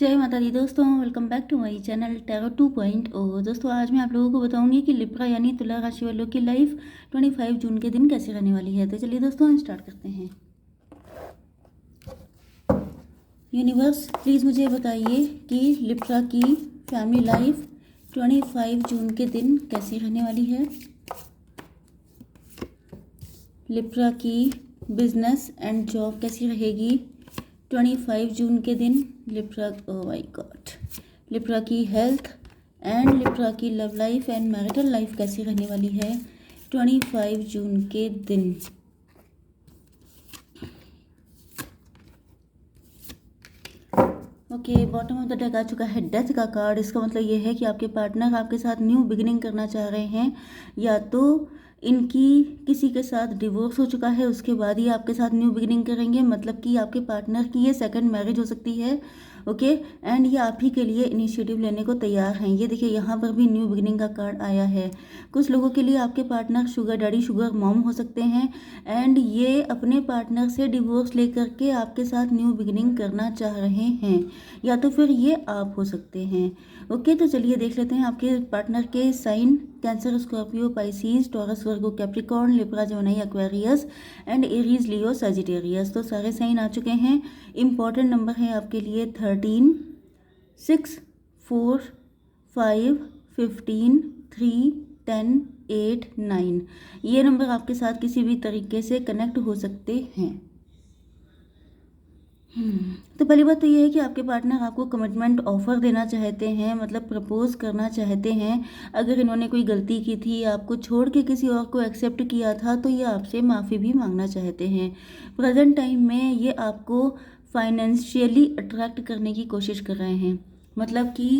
जय माता दी दोस्तों, welcome back to my channel tarot 2.0। दोस्तों आज मैं आप लोगों को बताऊंगी कि लिब्रा यानी तुला राशि वालों की लाइफ 25 जून के दिन कैसे रहने वाली है। तो चलिए दोस्तों हम स्टार्ट करते हैं। यूनिवर्स प्लीज़ मुझे बताइए कि लिब्रा की फैमिली लाइफ 25 जून के दिन कैसी रहने वाली है। लिब्रा की बिजनेस एंड जॉब कैसी रहेगी 25 जून के दिन। Libra, oh my god, Libra की हेल्थ एंड लिब्रा की love life and marital life कैसी रहने वाली है 25 जून के दिन। Okay, bottom of the deck आ चुका है डेथ का कार्ड। इसका मतलब ये है कि आपके पार्टनर आपके साथ न्यू बिगिनिंग करना चाह रहे हैं, या तो इनकी किसी के साथ डिवोर्स हो चुका है उसके बाद ही आपके साथ न्यू बिगिनिंग करेंगे। मतलब कि आपके पार्टनर की ये सेकंड मैरिज हो सकती है। ओके, एंड ये आप ही के लिए इनिशिएटिव लेने को तैयार हैं। ये देखिए यहाँ पर भी न्यू बिगिनिंग का कार्ड आया है। कुछ लोगों के लिए आपके partner sugar daddy sugar mom हो सकते हैं, एंड ये अपने पार्टनर से डिवोर्स लेकर के आपके साथ न्यू बिगिनिंग करना चाह रहे हैं, या तो फिर ये आप हो सकते हैं। ओके, तो चलिए देख लेते हैं आपके पार्टनर के sign. Cancer, Scorpio, Pisces, Taurus, Virgo, Capricorn, Libra, Gemini, Aquarius and Aries, Leo, Sagittarius. तो सारे साइन आ चुके हैं। इम्पॉर्टेंट नंबर है आपके लिए 13, 6, 4, 5, 15, 3, 10, 8, 9। ये नंबर आपके साथ किसी भी तरीके से कनेक्ट हो सकते हैं। तो पहली बात तो ये है कि आपके पार्टनर आपको कमिटमेंट ऑफर देना चाहते हैं, मतलब प्रपोज करना चाहते हैं। अगर इन्होंने कोई गलती की थी, आपको छोड़ के किसी और को एक्सेप्ट किया था, तो ये आपसे माफ़ी भी मांगना चाहते हैं। प्रेजेंट टाइम में ये आपको फाइनेंशियली अट्रैक्ट करने की कोशिश कर रहे हैं। मतलब कि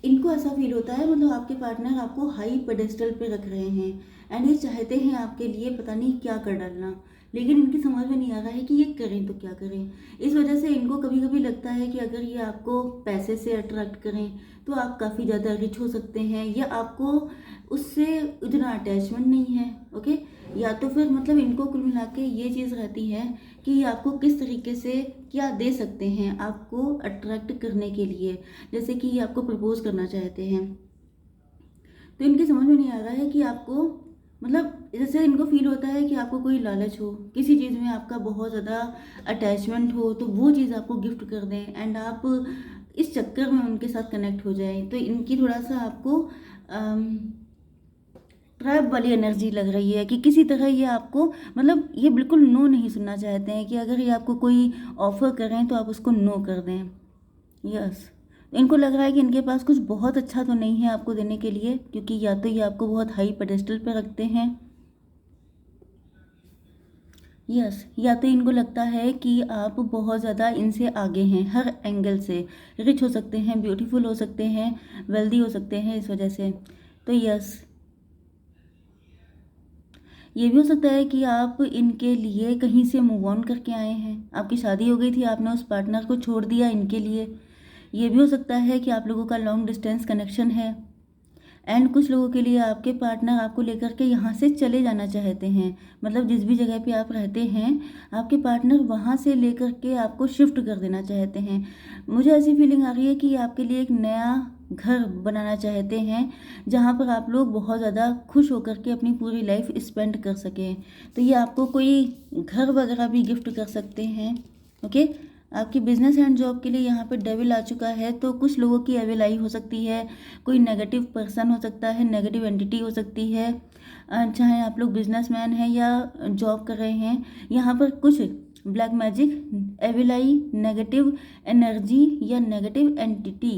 इनको ऐसा फील होता है, मतलब आपके पार्टनर आपको हाई पेडेस्टल पे रख रहे हैं, एंड ये चाहते हैं आपके लिए पता नहीं क्या कर डालना, लेकिन इनकी समझ में नहीं आ रहा है कि ये करें तो क्या करें। इस वजह से इनको कभी कभी लगता है कि अगर ये आपको पैसे से अट्रैक्ट करें तो आप काफ़ी ज़्यादा रिच हो सकते हैं, या आपको उससे उतना अटैचमेंट नहीं है। ओके, या तो फिर मतलब इनको कुल मिला के ये चीज़ रहती है कि आपको किस तरीके से क्या दे सकते हैं आपको अट्रैक्ट करने के लिए। जैसे कि ये आपको प्रपोज करना चाहते हैं, तो इनकी समझ में नहीं आ रहा है कि आपको, मतलब जैसे इनको फील होता है कि आपको कोई लालच हो, किसी चीज़ में आपका बहुत ज़्यादा अटैचमेंट हो, तो वो चीज़ आपको गिफ्ट कर दें एंड आप इस चक्कर में उनके साथ कनेक्ट हो जाए। तो इनकी थोड़ा सा आपको ट्रैप वाली एनर्जी लग रही है कि किसी तरह ये आपको, मतलब ये बिल्कुल नो नहीं सुनना चाहते हैं कि अगर ये आपको कोई ऑफर करें तो आप उसको नो कर दें। यस, इनको लग रहा है कि इनके पास कुछ बहुत अच्छा तो नहीं है आपको देने के लिए, क्योंकि या तो ये आपको बहुत हाई पेडेस्टल पे रखते हैं, यस, या तो इनको लगता है कि आप बहुत ज़्यादा इनसे आगे हैं हर एंगल से। रिच हो सकते हैं, ब्यूटीफुल हो सकते हैं, वेल्दी हो सकते हैं, इस वजह से। तो यस, ये भी हो सकता है कि आप इनके लिए कहीं से मूव ऑन करके आए हैं, आपकी शादी हो गई थी, आपने उस पार्टनर को छोड़ दिया इनके लिए। ये भी हो सकता है कि आप लोगों का लॉन्ग डिस्टेंस कनेक्शन है, एंड कुछ लोगों के लिए आपके पार्टनर आपको लेकर के यहाँ से चले जाना चाहते हैं। मतलब जिस भी जगह पे आप रहते हैं, आपके पार्टनर वहाँ से लेकर के आपको शिफ्ट कर देना चाहते हैं। मुझे ऐसी फीलिंग आ रही है कि ये आपके लिए एक नया घर बनाना चाहते हैं, जहाँ पर आप लोग बहुत ज़्यादा खुश होकर के अपनी पूरी लाइफ स्पेंड कर सकें। तो ये आपको कोई घर वगैरह भी गिफ्ट कर सकते हैं। ओके, आपकी बिजनेस एंड जॉब के लिए यहाँ पे डेविल आ चुका है, तो कुछ लोगों की एविलाई हो सकती है, कोई नेगेटिव पर्सन हो सकता है, नेगेटिव एंटिटी हो सकती है। चाहे आप लोग बिजनेसमैन हैं या जॉब कर रहे हैं, यहाँ पर कुछ ब्लैक मैजिक, एविलाई, नेगेटिव एनर्जी या नेगेटिव एंटिटी,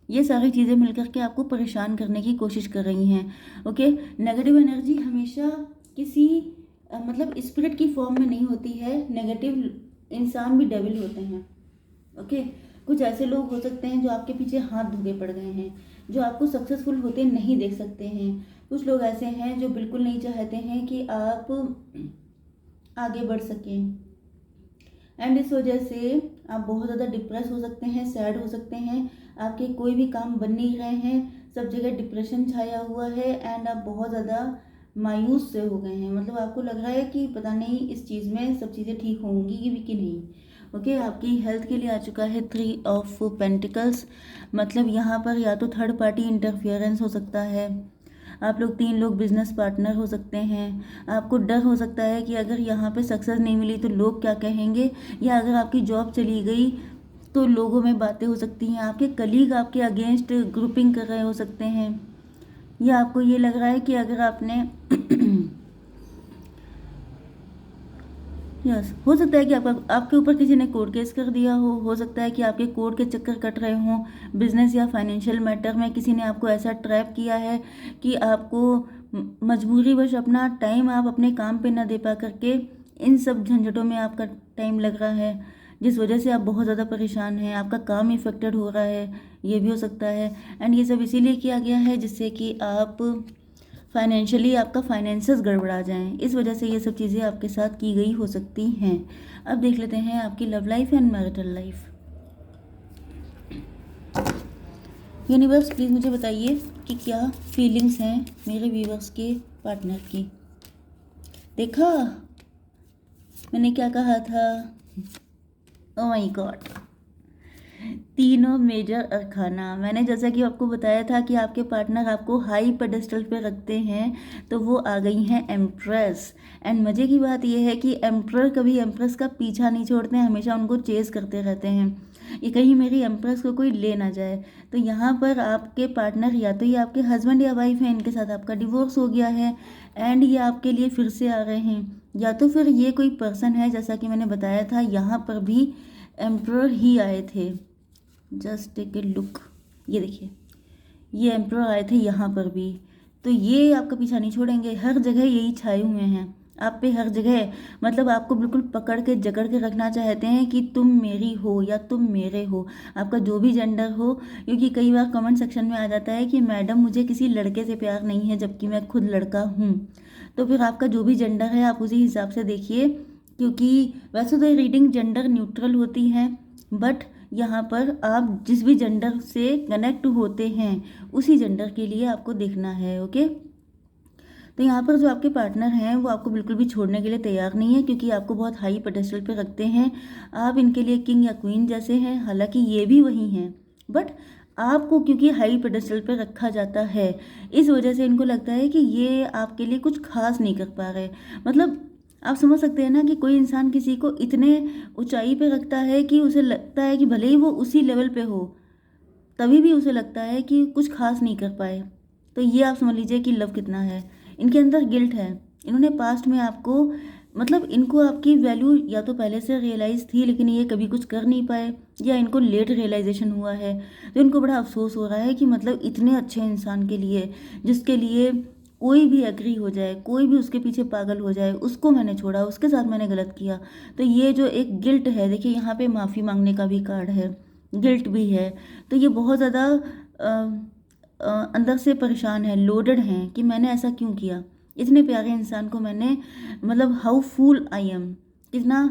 ये सारी चीज़ें मिलकर के आपको परेशान करने की कोशिश कर रही हैं। ओके, नेगेटिव एनर्जी हमेशा किसी मतलब स्पिरिट की फॉर्म में नहीं होती है। नेगेटिव इंसान भी डेविल होते हैं। ओके, कुछ ऐसे लोग हो सकते हैं जो आपके पीछे हाथ धोके पड़ गए हैं, जो आपको सक्सेसफुल होते नहीं देख सकते हैं। कुछ लोग ऐसे हैं जो बिल्कुल नहीं चाहते हैं कि आप आगे बढ़ सकें, एंड इस वजह से आप बहुत ज़्यादा डिप्रेस हो सकते हैं, सैड हो सकते हैं। आपके कोई भी काम बन नहीं रहे हैं, सब जगह डिप्रेशन छाया हुआ है, एंड आप बहुत ज़्यादा मायूस से हो गए हैं। मतलब आपको लग रहा है कि पता नहीं इस चीज़ में सब चीज़ें ठीक होंगी भी कि नहीं। ओके, आपकी हेल्थ के लिए आ चुका है 3 ऑफ पेंटिकल्स। मतलब यहाँ पर या तो थर्ड पार्टी इंटरफियरेंस हो सकता है, आप लोग 3 लोग बिजनेस पार्टनर हो सकते हैं। आपको डर हो सकता है कि अगर यहाँ पे सक्सेस नहीं मिली तो लोग क्या कहेंगे, या अगर आपकी जॉब चली गई तो लोगों में बातें हो सकती हैं, आपके कलीग आपके अगेंस्ट ग्रुपिंग कर रहे हो सकते हैं, या आपको ये लग रहा है कि अगर आपने हो सकता है कि आपके ऊपर किसी ने कोर्ट केस कर दिया हो सकता है कि आपके कोर्ट के चक्कर कट रहे हों, बिजनेस या फाइनेंशियल मैटर में किसी ने आपको ऐसा ट्रैप किया है कि आपको मजबूरीवश अपना टाइम आप अपने काम पे ना दे पा करके इन सब झंझटों में आपका टाइम लग रहा है, जिस वजह से आप बहुत ज़्यादा परेशान हैं, आपका काम इफेक्टेड हो रहा है, ये भी हो सकता है। एंड ये सब इसीलिए किया गया है जिससे कि आप फाइनेंशियली आपका फाइनेंसेस गड़बड़ा जाएं, इस वजह से ये सब चीज़ें आपके साथ की गई हो सकती हैं। अब देख लेते हैं आपकी love life and marital life. Universe please मुझे बताइए कि क्या फीलिंग्स हैं मेरे व्यूवर्स के पार्टनर की। देखा मैंने क्या कहा था, ओह माय गॉड, 3 मेजर अरखाना। मैंने जैसा कि आपको बताया था कि आपके पार्टनर आपको हाई पेडेस्टल पे रखते हैं, तो वो आ गई हैं एम्प्रेस। एंड मज़े की बात यह है कि एम्प्रर कभी एम्प्रेस का पीछा नहीं छोड़ते हैं, हमेशा उनको चेस करते रहते हैं, ये कहीं मेरी एम्प्रेस को कोई ले ना जाए। तो यहाँ पर आपके पार्टनर या तो ये आपके हस्बैंड या वाइफ हैं, इनके साथ आपका डिवोर्स हो गया है एंड ये आपके लिए फिर से आ रहे हैं, या तो फिर ये कोई पर्सन है, जैसा कि मैंने बताया था यहाँ पर भी एम्प्रर ही आए थे। जस्ट टेक ए लुक, ये देखिए ये एम्प्रर आए थे यहाँ पर भी। तो ये आपका पीछा नहीं छोड़ेंगे, हर जगह यही छाए हुए हैं आप पे, हर जगह। मतलब आपको बिल्कुल पकड़ के जकड़ के रखना चाहते हैं कि तुम मेरी हो या तुम मेरे हो, आपका जो भी जेंडर हो। क्योंकि कई बार कमेंट सेक्शन में आ जाता है कि मैडम मुझे किसी लड़के से प्यार नहीं है, जबकि मैं खुद लड़का हूँ। तो फिर आपका जो भी जेंडर है आप उसी हिसाब से देखिए, क्योंकि वैसे तो रीडिंग जेंडर न्यूट्रल होती है, बट यहाँ पर आप जिस भी जेंडर से कनेक्ट होते हैं उसी जेंडर के लिए आपको देखना है। ओके, तो यहाँ पर जो आपके पार्टनर हैं वो आपको बिल्कुल भी छोड़ने के लिए तैयार नहीं है, क्योंकि आपको बहुत हाई पेडेस्टल पे रखते हैं, आप इनके लिए किंग या क्वीन जैसे हैं। हालांकि ये भी वही हैं, बट आपको क्योंकि हाई पेडेस्टल पे रखा जाता है, इस वजह से इनको लगता है कि ये आपके लिए कुछ खास नहीं कर पा रहे। मतलब आप समझ सकते हैं ना कि कोई इंसान किसी को इतने ऊंचाई पे रखता है कि उसे लगता है कि भले ही वो उसी लेवल पे हो, तभी भी उसे लगता है कि कुछ खास नहीं कर पाए। तो ये आप समझ लीजिए कि लव कितना है। इनके अंदर गिल्ट है, इन्होंने पास्ट में आपको, मतलब इनको आपकी वैल्यू या तो पहले से रियलाइज़ थी लेकिन ये कभी कुछ कर नहीं पाए, या इनको लेट रियलाइजेशन हुआ है। तो इनको बड़ा अफसोस हो रहा है कि मतलब इतने अच्छे इंसान के लिए, जिसके लिए कोई भी एग्री हो जाए, कोई भी उसके पीछे पागल हो जाए, उसको मैंने छोड़ा, उसके साथ मैंने गलत किया। तो ये जो एक गिल्ट है, देखिए यहाँ पे माफ़ी मांगने का भी कार्ड है, गिल्ट भी है। तो ये बहुत ज़्यादा अंदर से परेशान है, लोडेड हैं कि मैंने ऐसा क्यों किया, इतने प्यारे इंसान को मैंने, मतलब हाउ फूल आई एम, कितना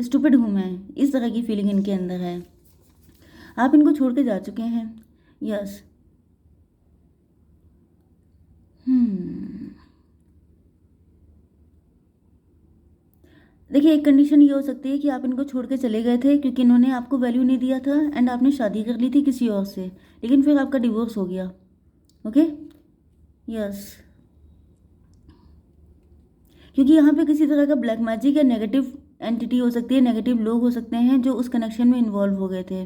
स्टूपिड हूँ मैं, इस तरह की फीलिंग इनके अंदर है। आप इनको छोड़ के जा चुके हैं, यस। देखिए एक कंडीशन ये हो सकती है कि आप इनको छोड़ के चले गए थे क्योंकि इन्होंने आपको वैल्यू नहीं दिया था एंड आपने शादी कर ली थी किसी और से, लेकिन फिर आपका डिवोर्स हो गया। ओके, यस, क्योंकि यहाँ पे किसी तरह का ब्लैक मैजिक या नेगेटिव एंटिटी हो सकती है, नेगेटिव लोग हो सकते हैं जो उस कनेक्शन में इन्वॉल्व हो गए थे।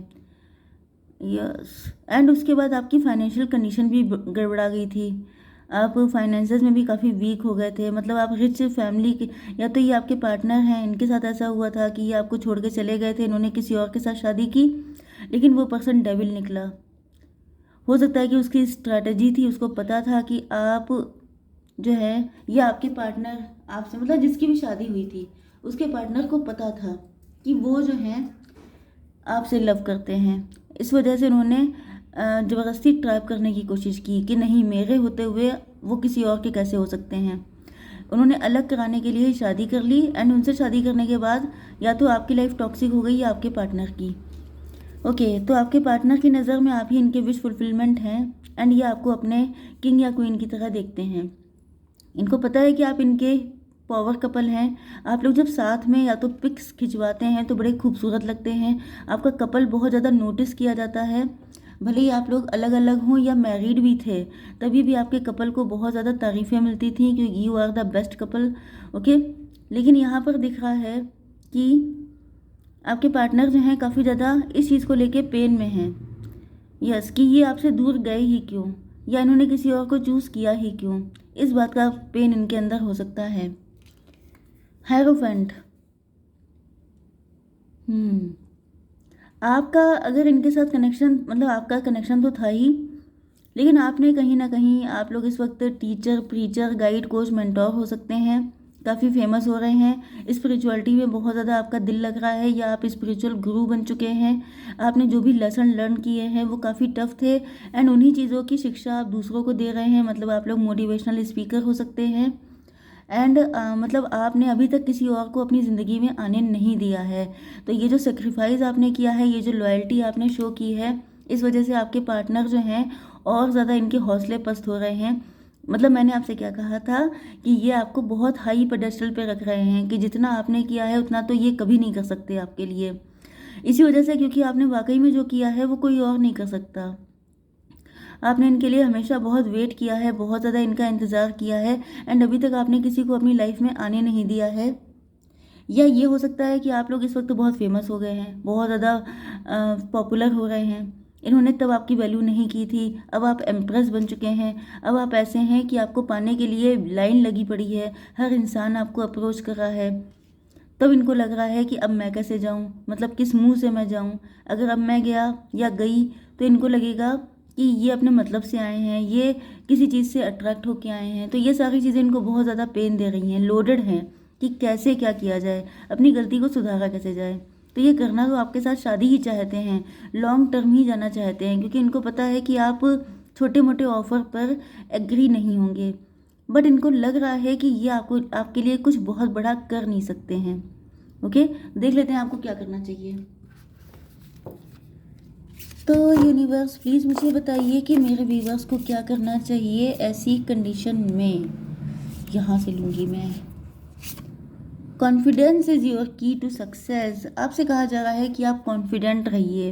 यस, एंड उसके बाद आपकी फाइनेंशियल कंडीशन भी गड़बड़ा गई थी, आप फाइनेंसेस में भी काफ़ी वीक हो गए थे। मतलब आप रिच फैमिली के, या तो ये आपके पार्टनर हैं, इनके साथ ऐसा हुआ था कि ये आपको छोड़ के चले गए थे, इन्होंने किसी और के साथ शादी की, लेकिन वो पर्सन डेविल निकला। हो सकता है कि उसकी स्ट्रैटेजी थी, उसको पता था कि आप जो है, ये आपके पार्टनर आपसे, मतलब जिसकी भी शादी हुई थी उसके पार्टनर को पता था कि वो जो है आपसे लव करते हैं। इस वजह से उन्होंने ज़बरदस्ती ट्रैप करने की कोशिश की कि नहीं, मेरे होते हुए वो किसी और के कैसे हो सकते हैं। उन्होंने अलग कराने के लिए शादी कर ली एंड उनसे शादी करने के बाद या तो आपकी लाइफ टॉक्सिक हो गई या आपके पार्टनर की। ओके, तो आपके पार्टनर की नज़र में आप ही इनके विश फुलफिलमेंट हैं एंड ये आपको अपने किंग या क्वीन की तरह देखते हैं। इनको पता है कि आप इनके पावर कपल हैं। आप लोग जब साथ में या तो पिक्स खिंचवाते हैं तो बड़े खूबसूरत लगते हैं। आपका कपल बहुत ज़्यादा नोटिस किया जाता है। भले ही आप लोग अलग अलग हों या मैरिड भी थे, तभी भी आपके कपल को बहुत ज़्यादा तारीफ़ें मिलती थी कि you are the best couple. Okay, लेकिन यहाँ पर दिख रहा है कि आपके पार्टनर जो हैं काफ़ी ज़्यादा इस चीज़ को लेके पेन में हैं। यस, कि ये आपसे दूर गए ही क्यों, या इन्होंने किसी और को चूज़ किया ही क्यों, इस बात का पेन इनके अंदर हो सकता है। हायरोफेंट, आपका अगर इनके साथ कनेक्शन, मतलब आपका कनेक्शन तो था ही, लेकिन आपने कहीं ना कहीं, आप लोग इस वक्त teacher, preacher, guide, coach, mentor हो सकते हैं। काफ़ी फेमस हो रहे हैं स्पिरिचुअलिटी में, बहुत ज़्यादा आपका दिल लग रहा है, या आप स्पिरिचुअल गुरु बन चुके हैं। आपने जो भी लेसन लर्न किए हैं वो काफ़ी टफ थे, एंड उन्हीं चीज़ों की शिक्षा आप दूसरों को दे रहे हैं। मतलब आप लोग मोटिवेशनल स्पीकर हो सकते हैं। एंड मतलब आपने अभी तक किसी और को अपनी ज़िंदगी में आने नहीं दिया है। तो ये जो सेक्रीफाइस आपने किया है, ये जो लॉयल्टी आपने शो की है, इस वजह से आपके पार्टनर जो हैं और ज़्यादा इनके हौसले पस्त हो रहे हैं। मतलब मैंने आपसे क्या कहा था कि ये आपको बहुत हाई पेडेस्टल पे रख रहे हैं, कि जितना आपने किया है उतना तो ये कभी नहीं कर सकते आपके लिए। इसी वजह से, क्योंकि आपने वाकई में जो किया है वो कोई और नहीं कर सकता। आपने इनके लिए हमेशा बहुत वेट किया है, बहुत ज़्यादा इनका इंतज़ार किया है, एंड अभी तक आपने किसी को अपनी लाइफ में आने नहीं दिया है। या ये हो सकता है कि आप लोग इस वक्त बहुत फेमस हो गए हैं, बहुत ज़्यादा पॉपुलर हो रहे हैं। इन्होंने तब आपकी वैल्यू नहीं की थी, अब आप एम्प्रेस बन चुके हैं। अब आप ऐसे हैं कि आपको पाने के लिए लाइन लगी पड़ी है, हर इंसान आपको अप्रोच कर रहा है। तब इनको लग रहा है कि अब मैं कैसे जाऊं, मतलब किस मुंह से मैं जाऊं। अगर अब मैं गया या गई तो इनको लगेगा कि ये अपने मतलब से आए हैं, ये किसी चीज़ से अट्रैक्ट होके आए हैं। तो ये सारी चीज़ें इनको बहुत ज़्यादा पेन दे रही हैं, लोडेड हैं कि कैसे क्या किया जाए, अपनी गलती को सुधारा कैसे जाए। तो ये करना तो आपके साथ शादी ही चाहते हैं, लॉन्ग टर्म ही जाना चाहते हैं, क्योंकि इनको पता है कि आप छोटे मोटे ऑफर पर एग्री नहीं होंगे। बट इनको लग रहा है कि ये आपको, आपके लिए कुछ बहुत बड़ा कर नहीं सकते हैं। ओके, देख लेते हैं आपको क्या करना चाहिए। तो यूनिवर्स प्लीज़ मुझे बताइए कि मेरे व्यूवर्स को क्या करना चाहिए ऐसी कंडीशन में। यहाँ से लूँगी मैं। कॉन्फिडेंस इज़ योर की टू सक्सेस। आपसे कहा जा रहा है कि आप कॉन्फिडेंट रहिए।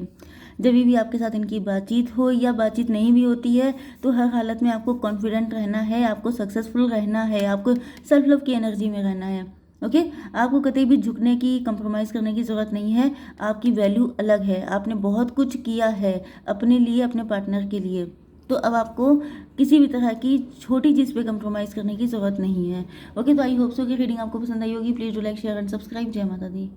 जब भी आपके साथ इनकी बातचीत हो या बातचीत नहीं भी होती है, तो हर हालत में आपको कॉन्फिडेंट रहना है, आपको सक्सेसफुल रहना है, आपको सेल्फ लव की एनर्जी में रहना है। ओके, आपको कतई भी झुकने की, कंप्रोमाइज़ करने की ज़रूरत नहीं है। आपकी वैल्यू अलग है, आपने बहुत कुछ किया है अपने लिए, अपने पार्टनर के लिए। तो अब आपको किसी भी तरह की छोटी चीज़ पे कंप्रोमाइज़ करने की ज़रूरत नहीं है। ओके, तो आई होप सो कि रीडिंग आपको पसंद आई होगी। Please do like, share and subscribe. जय माता दी।